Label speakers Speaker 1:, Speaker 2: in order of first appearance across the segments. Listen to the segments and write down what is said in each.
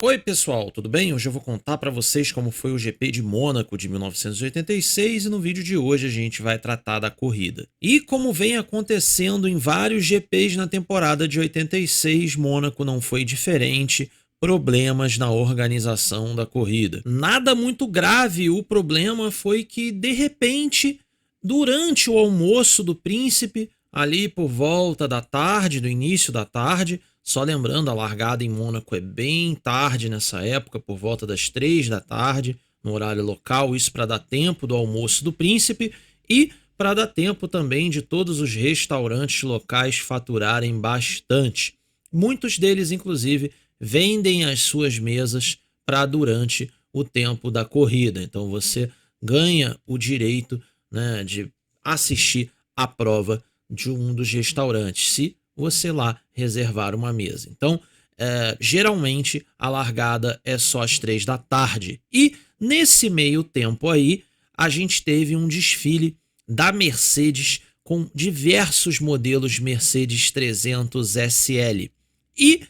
Speaker 1: Oi pessoal, tudo bem? Hoje eu vou contar para vocês como foi o GP de Mônaco de 1986 e no vídeo de hoje a gente vai tratar da corrida. E como vem acontecendo em vários GPs na temporada de 86, Mônaco não foi diferente, problemas na organização da corrida. Nada muito grave, o problema foi que de repente, durante o almoço do príncipe, ali por volta da tarde, do início da tarde, só lembrando, a largada em Mônaco é bem tarde nessa época, por volta das 3 da tarde, no horário local, isso para dar tempo do almoço do príncipe e para dar tempo também de todos os restaurantes locais faturarem bastante. Muitos deles, inclusive, vendem as suas mesas para durante o tempo da corrida. Então você ganha o direito, né, de assistir a prova de um dos restaurantes, se você lá reservar uma mesa. Então, geralmente a largada é só às 3 da tarde. E nesse meio tempo aí, a gente teve um desfile da Mercedes com diversos modelos Mercedes 300 SL. E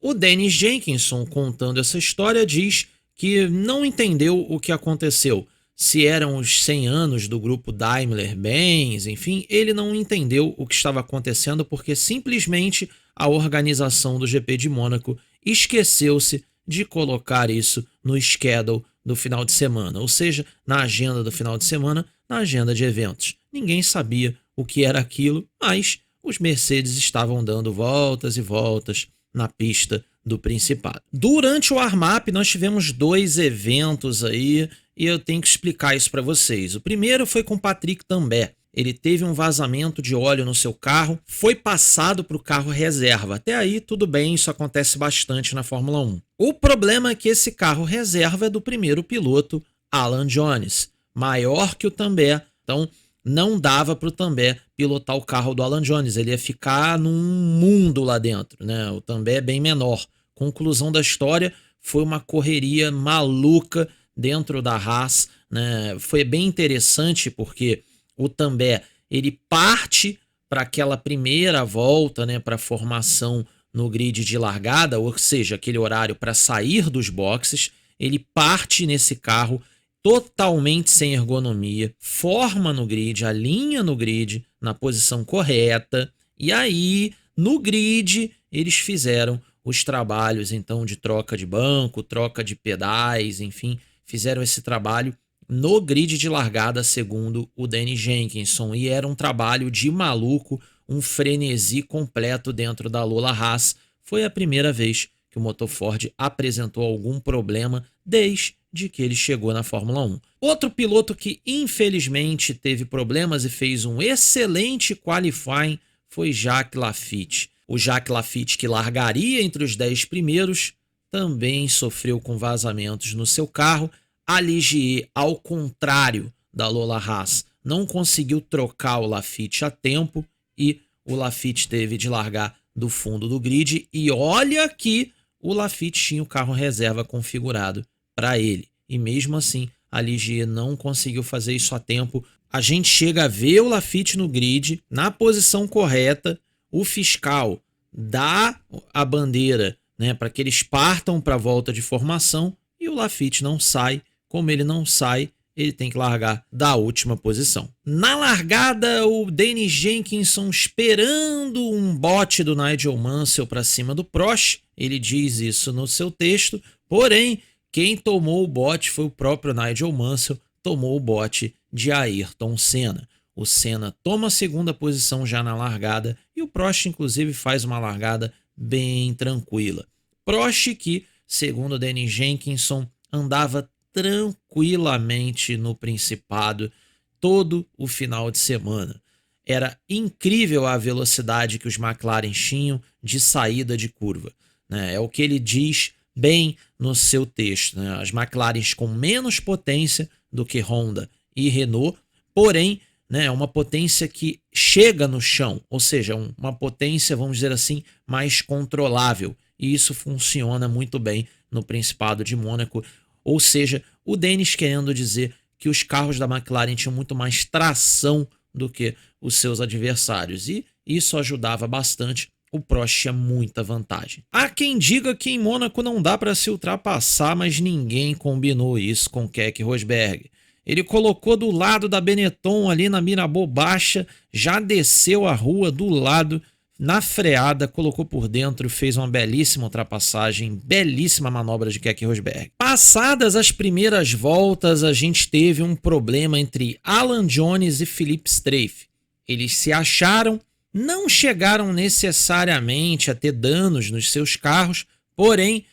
Speaker 1: o Dennis Jenkinson, contando essa história, diz que não entendeu o que aconteceu. Se eram os 100 anos do grupo Daimler-Benz, enfim, ele não entendeu o que estava acontecendo porque simplesmente a organização do GP de Mônaco esqueceu-se de colocar isso no schedule do final de semana, ou seja, na agenda do final de semana, na agenda de eventos. Ninguém sabia o que era aquilo, mas os Mercedes estavam dando voltas e voltas na pista do Principado. Durante o warm-up nós tivemos dois eventos aí e eu tenho que explicar isso para vocês. O primeiro foi com Patrick Tambay. Ele teve um vazamento de óleo no seu carro, foi passado para o carro reserva. Até aí tudo bem, isso acontece bastante na Fórmula 1. O problema é que esse carro reserva é do primeiro piloto, Alan Jones, maior que o Tambay. Então não dava para o Tambay pilotar o carro do Alan Jones, ele ia ficar num mundo lá dentro, né? O Tambay é bem menor. Conclusão da história, foi uma correria maluca dentro da Haas, né? Foi bem interessante porque o Tambay, ele parte para aquela primeira volta, né, para a formação no grid de largada, ou seja, aquele horário para sair dos boxes, ele parte nesse carro totalmente sem ergonomia, forma no grid, alinha no grid na posição correta, e aí no grid eles fizeram os trabalhos então de troca de banco, troca de pedais, enfim, fizeram esse trabalho no grid de largada segundo o Dennis Jenkinson, e era um trabalho de maluco, um frenesi completo dentro da Lola Haas. Foi a primeira vez que o motor Ford apresentou algum problema desde que ele chegou na Fórmula 1. Outro piloto que infelizmente teve problemas e fez um excelente qualifying foi Jacques Laffite. O Jacques Laffite, que largaria entre os 10 primeiros, também sofreu com vazamentos no seu carro. A Ligier, ao contrário da Lola Haas, não conseguiu trocar o Laffite a tempo e o Laffite teve de largar do fundo do grid. E olha que o Laffite tinha o carro reserva configurado para ele. E mesmo assim, a Ligier não conseguiu fazer isso a tempo. A gente chega a ver o Laffite no grid, na posição correta, o fiscal dá a bandeira, né, para que eles partam para a volta de formação e o Laffite não sai. Como ele não sai, ele tem que largar da última posição. Na largada, o Dennis Jenkinson esperando um bote do Nigel Mansell para cima do Prost. Ele diz isso no seu texto, porém, quem tomou o bote foi o próprio Nigel Mansell, tomou o bote de Ayrton Senna. O Senna toma a segunda posição já na largada e o Prost, inclusive, faz uma largada bem tranquila. Prost que, segundo Dennis Jenkinson, andava tranquilamente no Principado todo o final de semana. Era incrível a velocidade que os McLaren tinham de saída de curva, né? É o que ele diz bem no seu texto, né? As McLarens com menos potência do que Honda e Renault, porém, né, uma potência que chega no chão, ou seja, uma potência, vamos dizer assim, mais controlável. E isso funciona muito bem no Principado de Mônaco. Ou seja, o Dennis querendo dizer que os carros da McLaren tinham muito mais tração do que os seus adversários. E isso ajudava bastante o Prost tinha muita vantagem. Há quem diga que em Mônaco não dá para se ultrapassar, mas ninguém combinou isso com Keke Rosberg. Ele colocou do lado da Benetton ali na Mirabeau Baixa, já desceu a rua do lado, na freada, colocou por dentro, fez uma belíssima ultrapassagem, belíssima manobra de Keke Rosberg. Passadas as primeiras voltas, a gente teve um problema entre Alan Jones e Philippe Streiff. Eles se acharam, não chegaram necessariamente a ter danos nos seus carros, porém,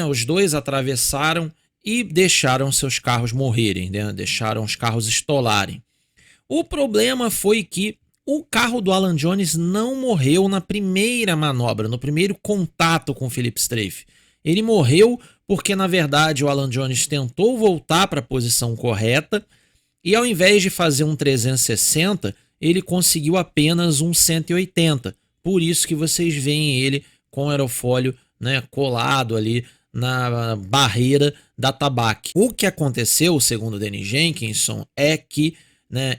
Speaker 1: os dois atravessaram e deixaram seus carros morrerem, deixaram os carros estolarem. O problema foi que o carro do Alan Jones não morreu na primeira manobra, no primeiro contato com o Philippe Streiff. Ele morreu porque, na verdade, o Alan Jones tentou voltar para a posição correta e, ao invés de fazer um 360, ele conseguiu apenas um 180. Por isso que vocês veem ele com o aerofólio colado ali na barreira da tabaque. O que aconteceu, segundo Dennis Jenkinson, é que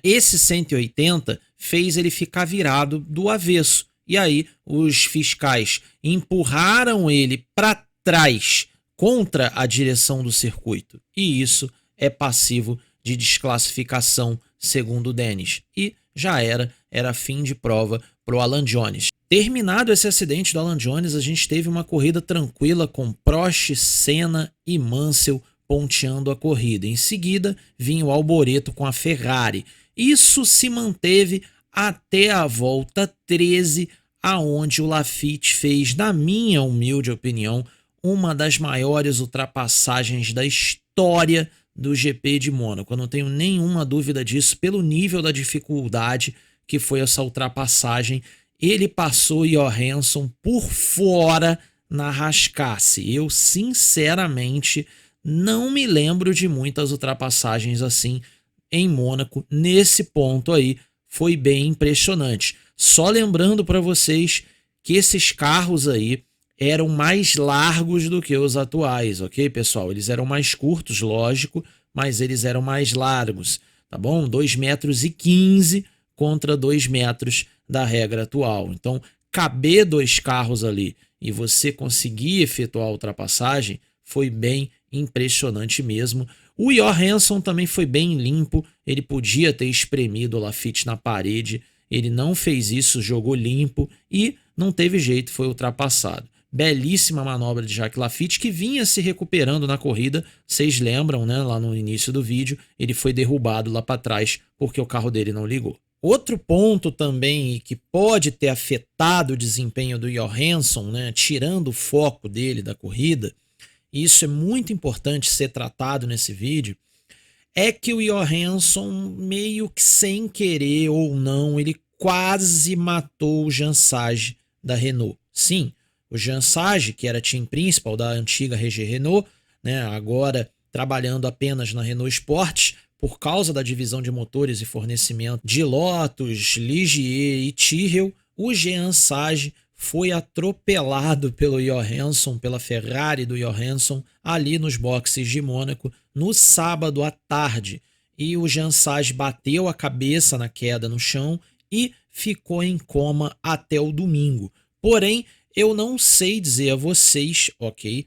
Speaker 1: esse 180 fez ele ficar virado do avesso. E aí os fiscais empurraram ele para trás contra a direção do circuito. E isso é passivo de desclassificação, segundo o Dennis. E já era fim de prova para o Alan Jones. Terminado esse acidente do Alan Jones, a gente teve uma corrida tranquila com Prost, Senna e Mansell ponteando a corrida. Em seguida, vinha o Alboreto com a Ferrari. Isso se manteve até a volta 13, aonde o Laffite fez, na minha humilde opinião, uma das maiores ultrapassagens da história do GP de Mônaco. Eu não tenho nenhuma dúvida disso, pelo nível da dificuldade que foi essa ultrapassagem. Ele passou Johansson por fora na rascasse. Eu, sinceramente, não me lembro de muitas ultrapassagens assim em Mônaco. Nesse ponto aí, foi bem impressionante. Só lembrando para vocês que esses carros aí eram mais largos do que os atuais, ok, pessoal? Eles eram mais curtos, lógico, mas eles eram mais largos, tá bom? 2,15 metros contra 2 metros da regra atual. Então, caber dois carros ali e você conseguir efetuar a ultrapassagem foi bem impressionante mesmo. O Johansson também foi bem limpo, ele podia ter espremido o Laffite na parede, ele não fez isso, jogou limpo e não teve jeito, foi ultrapassado. Belíssima manobra de Jacques Laffite, que vinha se recuperando na corrida. Vocês lembram, lá no início do vídeo, ele foi derrubado lá para trás porque o carro dele não ligou. Outro ponto também que pode ter afetado o desempenho do Johansson, tirando o foco dele da corrida, e isso é muito importante ser tratado nesse vídeo, é que o Johansson, meio que sem querer ou não, ele quase matou o Jean Sage da Renault. Sim, o Jean Sage, que era team principal da antiga RG Renault, agora trabalhando apenas na Renault Sport, por causa da divisão de motores e fornecimento de Lotus, Ligier e Tyrrell, o Jean Sage foi atropelado pelo Johansson, pela Ferrari do Johansson, ali nos boxes de Mônaco, no sábado à tarde. E o Jean Sage bateu a cabeça na queda no chão e ficou em coma até o domingo. Porém, eu não sei dizer a vocês, ok,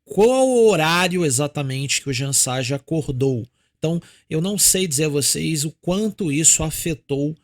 Speaker 1: qual o horário exatamente que o Jean Sage acordou. Então, eu não sei dizer a vocês o quanto isso afetou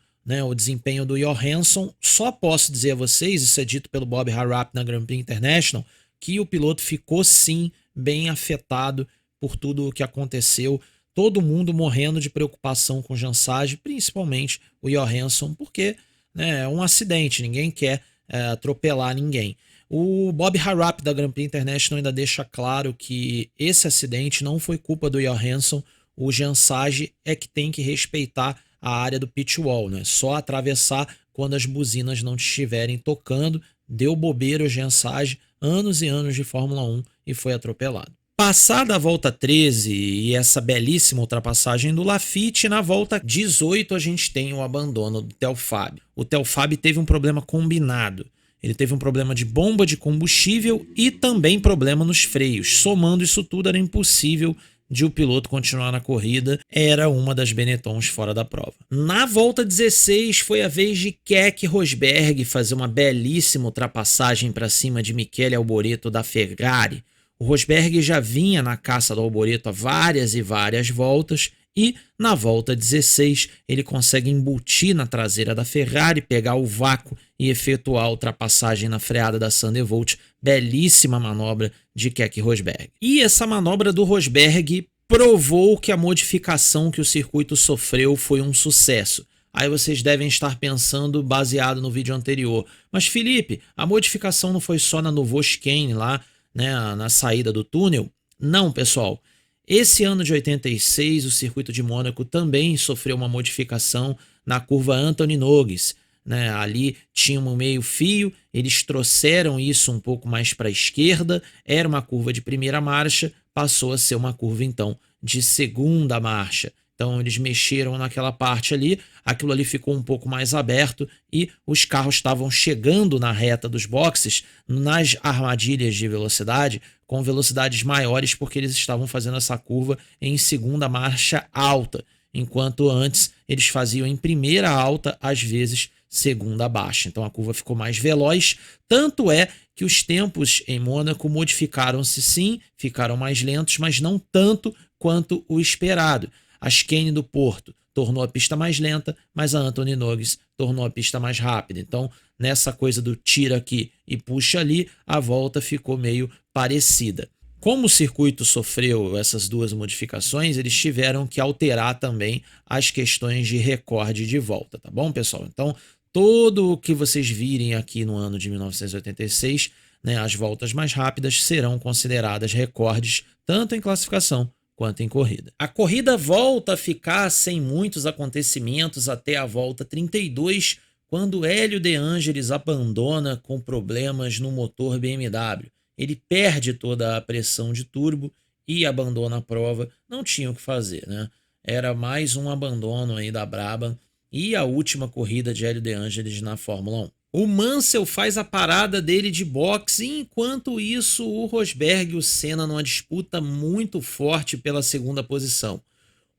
Speaker 1: o desempenho do Johansson. Só posso dizer a vocês, isso é dito pelo Bob Harrap na Grand Prix International, que o piloto ficou sim bem afetado por tudo o que aconteceu. Todo mundo morrendo de preocupação com o Jean Sage, principalmente o Johansson, porque é um acidente, ninguém quer atropelar ninguém. O Bob Harrap da Grand Prix International ainda deixa claro que esse acidente não foi culpa do Johansson. O Jean Sage é que tem que respeitar a área do pit wall, só atravessar quando as buzinas não estiverem tocando. Deu bobeira o Jean Sage, anos e anos de Fórmula 1 e foi atropelado. Passada a volta 13 e essa belíssima ultrapassagem do Laffite, na volta 18 a gente tem o abandono do Telfab. O Telfab teve um problema combinado. Ele teve um problema de bomba de combustível e também problema nos freios. Somando isso tudo, era impossível de o piloto continuar na corrida, era uma das Benettons fora da prova. Na volta 16 foi a vez de Keke Rosberg fazer uma belíssima ultrapassagem para cima de Michele Alboreto da Ferrari. O Rosberg já vinha na caça do Alboreto há várias e várias voltas e na volta 16 ele consegue embutir na traseira da Ferrari, pegar o vácuo e efetuar a ultrapassagem na freada da Thunderbolt. Belíssima manobra de Keke Rosberg. E essa manobra do Rosberg provou que a modificação que o circuito sofreu foi um sucesso. Aí vocês devem estar pensando baseado no vídeo anterior. Mas Felipe, a modificação não foi só na Novochicane lá, né, na saída do túnel? Não, pessoal. Esse ano de 86, o circuito de Mônaco também sofreu uma modificação na curva Anthony Nogues, né? Ali tinha um meio fio, eles trouxeram isso um pouco mais para a esquerda, era uma curva de primeira marcha, passou a ser uma curva então de segunda marcha. Então eles mexeram naquela parte ali, aquilo ali ficou um pouco mais aberto e os carros estavam chegando na reta dos boxes, nas armadilhas de velocidade, com velocidades maiores porque eles estavam fazendo essa curva em segunda marcha alta, enquanto antes eles faziam em primeira alta, às vezes segunda baixa. Então a curva ficou mais veloz, tanto é que os tempos em Mônaco modificaram-se sim, ficaram mais lentos, mas não tanto quanto o esperado. A chicane do Porto tornou a pista mais lenta, mas a Anthony Nogues tornou a pista mais rápida. Então, nessa coisa do tira aqui e puxa ali, a volta ficou meio parecida. Como o circuito sofreu essas duas modificações, eles tiveram que alterar também as questões de recorde de volta, tá bom, pessoal? Então, tudo o que vocês virem aqui no ano de 1986, né, as voltas mais rápidas serão consideradas recordes, tanto em classificação quanto em corrida. A corrida volta a ficar sem muitos acontecimentos até a volta 32, quando Hélio De Angelis abandona com problemas no motor BMW. Ele perde toda a pressão de turbo e abandona a prova. Não tinha o que fazer, né? Era mais um abandono aí da Brabham e a última corrida de Hélio De Angelis na Fórmula 1. O Mansell faz a parada dele de boxe e enquanto isso o Rosberg e o Senna numa disputa muito forte pela segunda posição.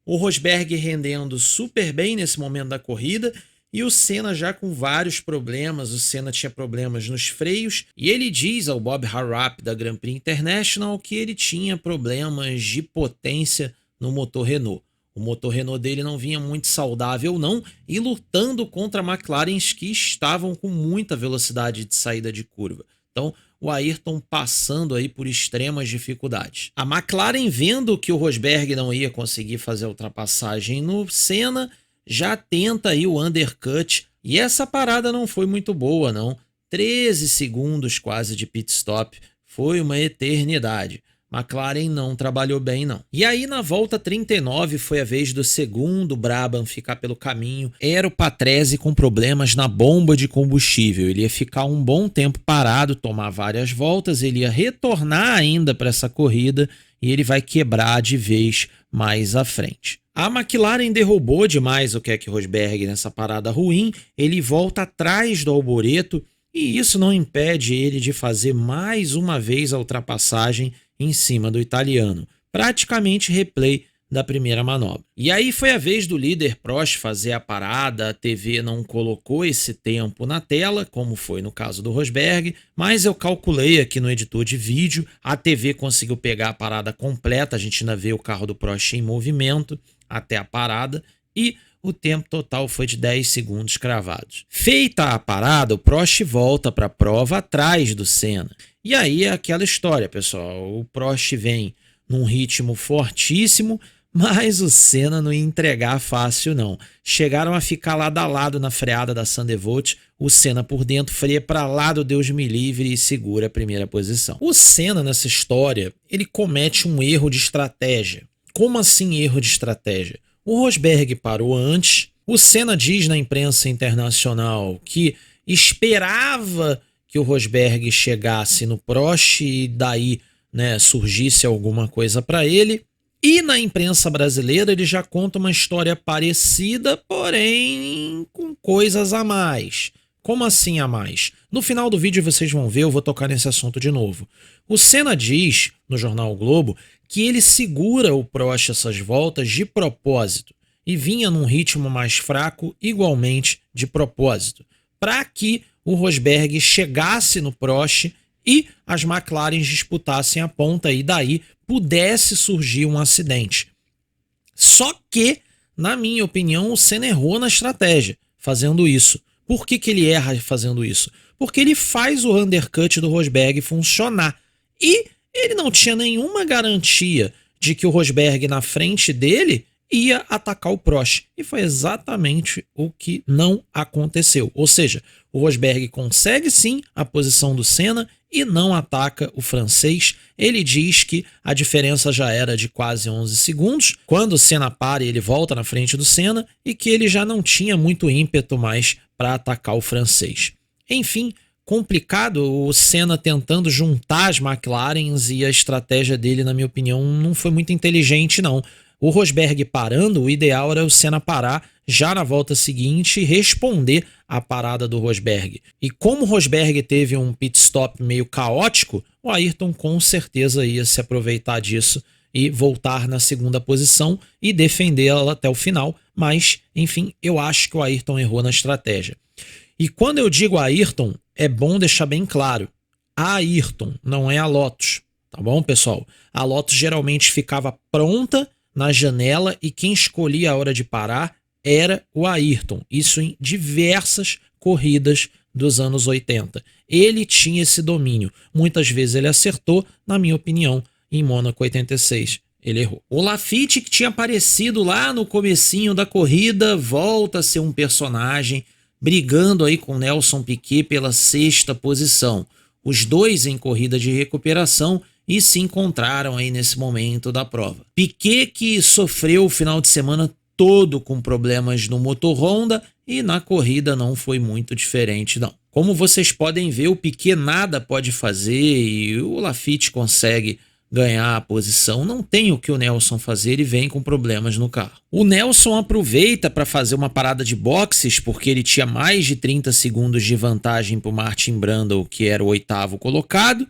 Speaker 1: O Rosberg rendendo super bem nesse momento da corrida e o Senna já com vários problemas. O Senna tinha problemas nos freios e ele diz ao Bob Harrap da Grand Prix International que ele tinha problemas de potência no motor Renault. O motor Renault dele não vinha muito saudável não e lutando contra McLarens que estavam com muita velocidade de saída de curva. Então o Ayrton passando aí por extremas dificuldades. A McLaren vendo que o Rosberg não ia conseguir fazer a ultrapassagem no Senna, já tenta aí o undercut e essa parada não foi muito boa não. 13 segundos quase de pit stop, foi uma eternidade. McLaren não trabalhou bem não. E aí na volta 39 foi a vez do segundo Brabham ficar pelo caminho. Era o Patrese com problemas na bomba de combustível. Ele ia ficar um bom tempo parado, tomar várias voltas, ele ia retornar ainda para essa corrida e ele vai quebrar de vez mais à frente. A McLaren derrubou demais o Keke Rosberg nessa parada ruim, ele volta atrás do Alboreto e isso não impede ele de fazer mais uma vez a ultrapassagem em cima do italiano, praticamente replay da primeira manobra. E aí foi a vez do líder Prost fazer a parada, a TV não colocou esse tempo na tela, como foi no caso do Rosberg, mas eu calculei aqui no editor de vídeo, a TV conseguiu pegar a parada completa, a gente ainda vê o carro do Prost em movimento até a parada e o tempo total foi de 10 segundos cravados. Feita a parada, o Prost volta para a prova atrás do Senna. E aí é aquela história, pessoal. O Prost vem num ritmo fortíssimo, mas o Senna não ia entregar fácil não. Chegaram a ficar lado a lado na freada da Thunderbolt. O Senna por dentro freia para lá do Deus me livre e segura a primeira posição. O Senna nessa história, ele comete um erro de estratégia. Como assim erro de estratégia? O Rosberg parou antes. O Senna diz na imprensa internacional que esperava que o Rosberg chegasse no Prost e daí, né, surgisse alguma coisa para ele. E na imprensa brasileira ele já conta uma história parecida, porém com coisas a mais. Como assim a mais? No final do vídeo vocês vão ver, eu vou tocar nesse assunto de novo. O Senna diz, no jornal o Globo, que ele segura o Prost essas voltas de propósito e vinha num ritmo mais fraco igualmente de propósito, para que o Rosberg chegasse no Prost e as McLarens disputassem a ponta e daí pudesse surgir um acidente. Só que, na minha opinião, o Senna errou na estratégia fazendo isso. Por que ele erra fazendo isso? Porque ele faz o undercut do Rosberg funcionar. E ele não tinha nenhuma garantia de que o Rosberg na frente dele ia atacar o Prost. E foi exatamente o que não aconteceu. Ou seja, o Rosberg consegue sim a posição do Senna e não ataca o francês. Ele diz que a diferença já era de quase 11 segundos. Quando o Senna para, ele volta na frente do Senna e que ele já não tinha muito ímpeto mais para atacar o francês. Enfim, complicado o Senna tentando juntar as McLarens e a estratégia dele, na minha opinião, não foi muito inteligente não. O Rosberg parando, o ideal era o Senna parar já na volta seguinte e responder à parada do Rosberg. E como o Rosberg teve um pit stop meio caótico, o Ayrton com certeza ia se aproveitar disso e voltar na segunda posição e defender ela até o final, mas, enfim, eu acho que o Ayrton errou na estratégia. E quando eu digo Ayrton, é bom deixar bem claro, a Ayrton, não é a Lotus, tá bom, pessoal? A Lotus geralmente ficava pronta na janela e quem escolhia a hora de parar era o Ayrton, isso em diversas corridas dos anos 80. Ele tinha esse domínio, muitas vezes ele acertou, na minha opinião, em Mônaco 86 ele errou. O Laffite, que tinha aparecido lá no comecinho da corrida, volta a ser um personagem, brigando aí com Nelson Piquet pela 6ª posição. Os dois em corrida de recuperação e se encontraram aí nesse momento da prova. Piquet que sofreu o final de semana todo com problemas no motor Honda e na corrida não foi muito diferente não. Como vocês podem ver, o Piquet nada pode fazer e o Laffite consegue ganhar a posição. Não tem o que o Nelson fazer e vem com problemas no carro. O Nelson aproveita para fazer uma parada de boxes porque ele tinha mais de 30 segundos de vantagem para o Martin Brundle, que era o 8º colocado.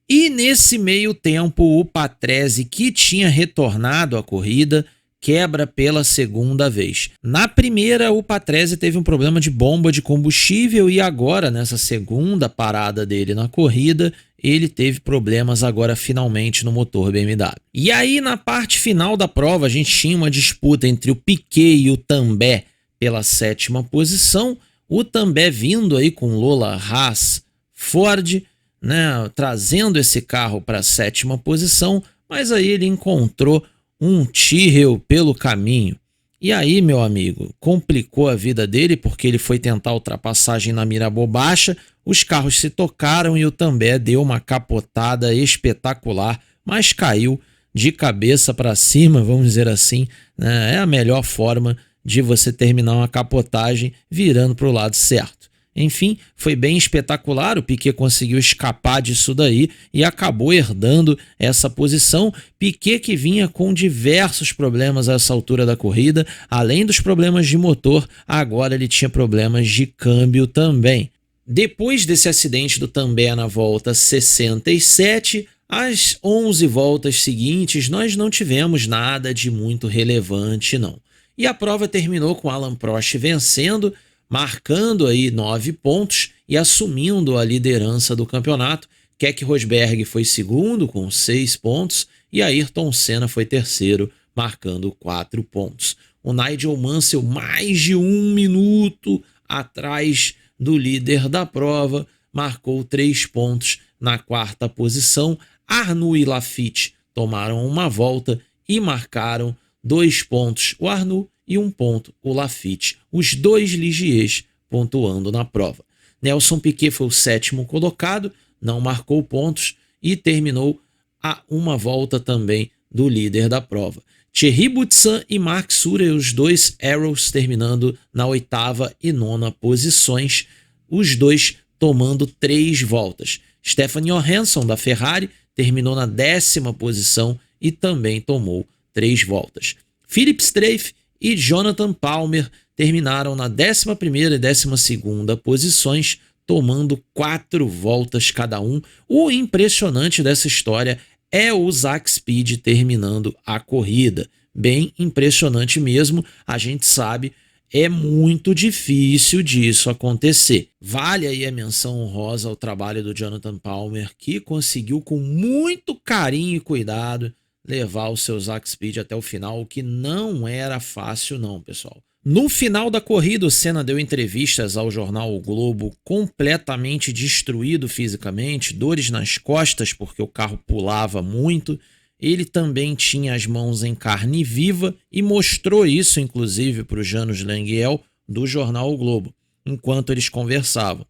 Speaker 1: E nesse meio tempo o Patrese, que tinha retornado à corrida, quebra pela segunda vez. Na primeira, o Patrese teve um problema de bomba de combustível e agora, nessa segunda parada dele na corrida, ele teve problemas agora finalmente no motor BMW. E aí, na parte final da prova, a gente tinha uma disputa entre o Piquet e o Tambay pela 7ª posição. O Tambay vindo aí com Lola Haas Ford, né, trazendo esse carro para a 7ª posição, mas aí ele encontrou um Tyrrell pelo caminho. E aí, meu amigo, complicou a vida dele porque ele foi tentar ultrapassagem na Mirabeau Baixa, os carros se tocaram e o Tambay deu uma capotada espetacular, mas caiu de cabeça para cima, vamos dizer assim, né? É a melhor forma de você terminar uma capotagem virando para o lado certo. Enfim, foi bem espetacular, o Piquet conseguiu escapar disso daí e acabou herdando essa posição. Piquet que vinha com diversos problemas a essa altura da corrida, além dos problemas de motor, agora ele tinha problemas de câmbio também. Depois desse acidente do Tambay na volta 67, as 11 voltas seguintes nós não tivemos nada de muito relevante não. E a prova terminou com Alain Prost vencendo, marcando aí 9 pontos e assumindo a liderança do campeonato. Keck Rosberg foi segundo com 6 pontos e Ayrton Senna foi terceiro, marcando 4 pontos. O Nigel Mansell mais de 1 minuto atrás do líder da prova, marcou 3 pontos na 4ª posição. Arnoux e Laffite tomaram uma volta e marcaram 2 pontos o Arnoux e 1 ponto o Laffite, os dois Ligiers pontuando na prova. Nelson Piquet foi o 7º colocado, não marcou pontos e terminou a uma volta também do líder da prova. Thierry Boutsen e Marc Surer, os dois Arrows, terminando na 8ª e 9ª posições, os dois tomando 3 voltas. Stefan Johansson, da Ferrari, terminou na 10ª posição e também tomou 3 voltas. Philipp Streiff e Jonathan Palmer terminaram na 11ª e 12ª posições, tomando 4 voltas cada um. O impressionante dessa história é o Zack Speed terminando a corrida. Bem impressionante mesmo, a gente sabe, é muito difícil disso acontecer. Vale aí a menção honrosa ao trabalho do Jonathan Palmer, que conseguiu com muito carinho e cuidado levar o seu Zack Speed até o final, o que não era fácil não, pessoal. No final da corrida, o Senna deu entrevistas ao jornal O Globo completamente destruído fisicamente, dores nas costas porque o carro pulava muito. Ele também tinha as mãos em carne viva e mostrou isso, inclusive, para o Janos Lenguiel, do jornal O Globo, enquanto eles conversavam.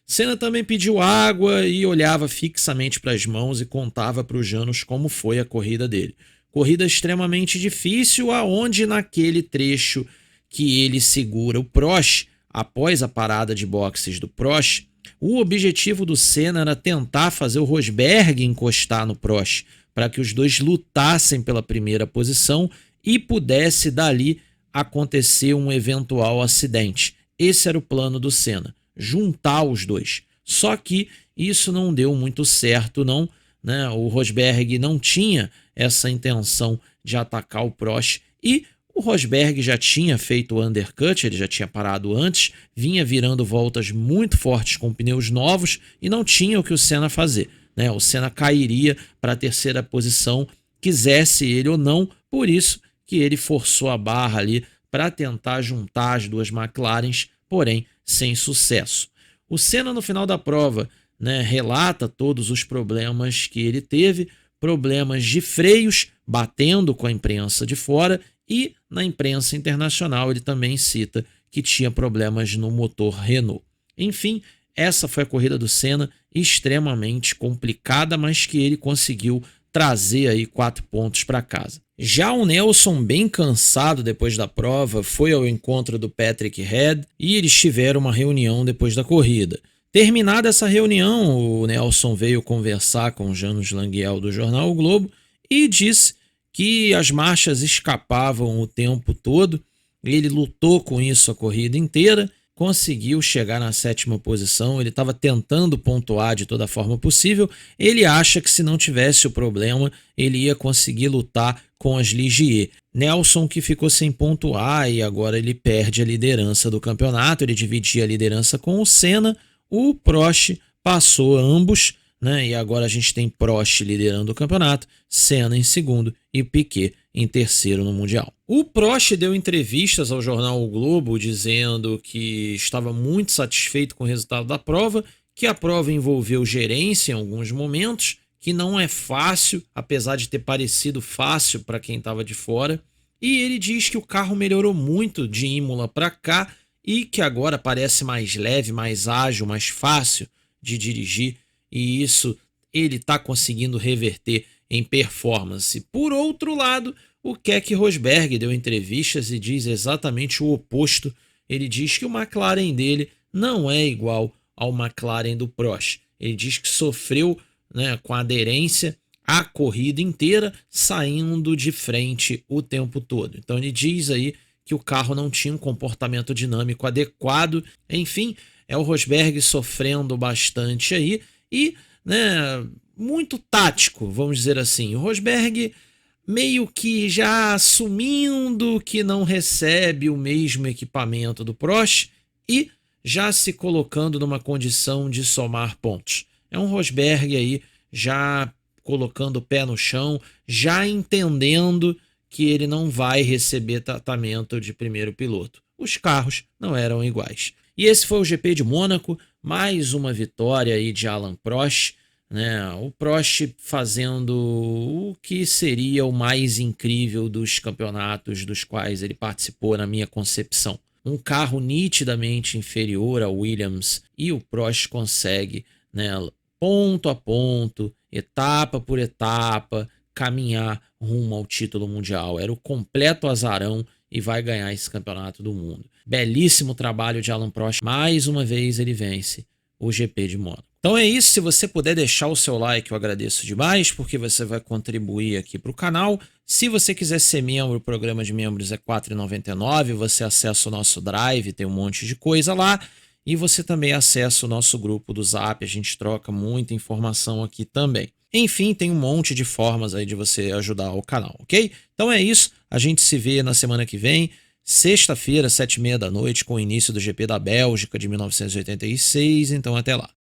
Speaker 1: Senna também pediu água e olhava fixamente para as mãos e contava para o Janos como foi a corrida dele. Corrida extremamente difícil, aonde naquele trecho que ele segura o Prost, após a parada de boxes do Prost, o objetivo do Senna era tentar fazer o Rosberg encostar no Prost, para que os dois lutassem pela primeira posição e pudesse dali acontecer um eventual acidente. Esse era o plano do Senna, juntar os dois. Só que isso não deu muito certo, não, né? O Rosberg não tinha essa intenção de atacar o Prost e o Rosberg já tinha feito o undercut, ele já tinha parado antes, vinha virando voltas muito fortes com pneus novos e não tinha o que o Senna fazer, né? O Senna cairia para a terceira posição, quisesse ele ou não, por isso que ele forçou a barra ali para tentar juntar as duas McLarens, porém sem sucesso. O Senna no final da prova, né, relata todos os problemas que ele teve, problemas de freios, batendo com a imprensa de fora, e na imprensa internacional ele também cita que tinha problemas no motor Renault. Enfim, essa foi a corrida do Senna, extremamente complicada, mas que ele conseguiu trazer aí 4 pontos para casa. Já o Nelson, bem cansado depois da prova, foi ao encontro do Patrick Head e eles tiveram uma reunião depois da corrida. Terminada essa reunião, o Nelson veio conversar com o Janos Lenguiel do jornal O Globo e disse que as marchas escapavam o tempo todo. Ele lutou com isso a corrida inteira, conseguiu chegar na 7ª posição, ele estava tentando pontuar de toda forma possível. Ele acha que se não tivesse o problema, ele ia conseguir lutar com as Ligier. Nelson que ficou sem pontuar e agora ele perde a liderança do campeonato, ele dividia a liderança com o Senna, o Prost passou ambos, né? E agora a gente tem Prost liderando o campeonato, Senna em segundo e Piquet em terceiro no Mundial. O Prost deu entrevistas ao jornal O Globo dizendo que estava muito satisfeito com o resultado da prova, que a prova envolveu gerência em alguns momentos, que não é fácil, apesar de ter parecido fácil para quem estava de fora. E ele diz que o carro melhorou muito de Imola para cá e que agora parece mais leve, mais ágil, mais fácil de dirigir. E isso ele está conseguindo reverter em performance. Por outro lado, o Keck Rosberg deu entrevistas e diz exatamente o oposto. Ele diz que o McLaren dele não é igual ao McLaren do Prost. Ele diz que sofreu, né, com aderência a corrida inteira, saindo de frente o tempo todo. Então ele diz aí que o carro não tinha um comportamento dinâmico adequado. Enfim, é o Rosberg sofrendo bastante aí e, né, muito tático, vamos dizer assim. O Rosberg meio que já assumindo que não recebe o mesmo equipamento do Prost e já se colocando numa condição de somar pontos. É um Rosberg aí já colocando o pé no chão, já entendendo que ele não vai receber tratamento de primeiro piloto. Os carros não eram iguais. E esse foi o GP de Mônaco, mais uma vitória aí de Alain Prost, né? O Prost fazendo o que seria o mais incrível dos campeonatos dos quais ele participou na minha concepção. Um carro nitidamente inferior ao Williams e o Prost consegue, né, ponto a ponto, etapa por etapa, caminhar rumo ao título mundial. Era o completo azarão e vai ganhar esse campeonato do mundo. Belíssimo trabalho de Alain Prost. Mais uma vez ele vence o GP de Mônaco. Então é isso, se você puder deixar o seu like eu agradeço demais, porque você vai contribuir aqui para o canal. Se você quiser ser membro, o programa de membros é R$ 4,99, você acessa o nosso Drive, tem um monte de coisa lá. E você também acessa o nosso grupo do Zap, a gente troca muita informação aqui também. Enfim, tem um monte de formas aí de você ajudar o canal, ok? Então é isso, a gente se vê na semana que vem, sexta-feira, 19h30 da noite, com o início do GP da Bélgica de 1986, então até lá.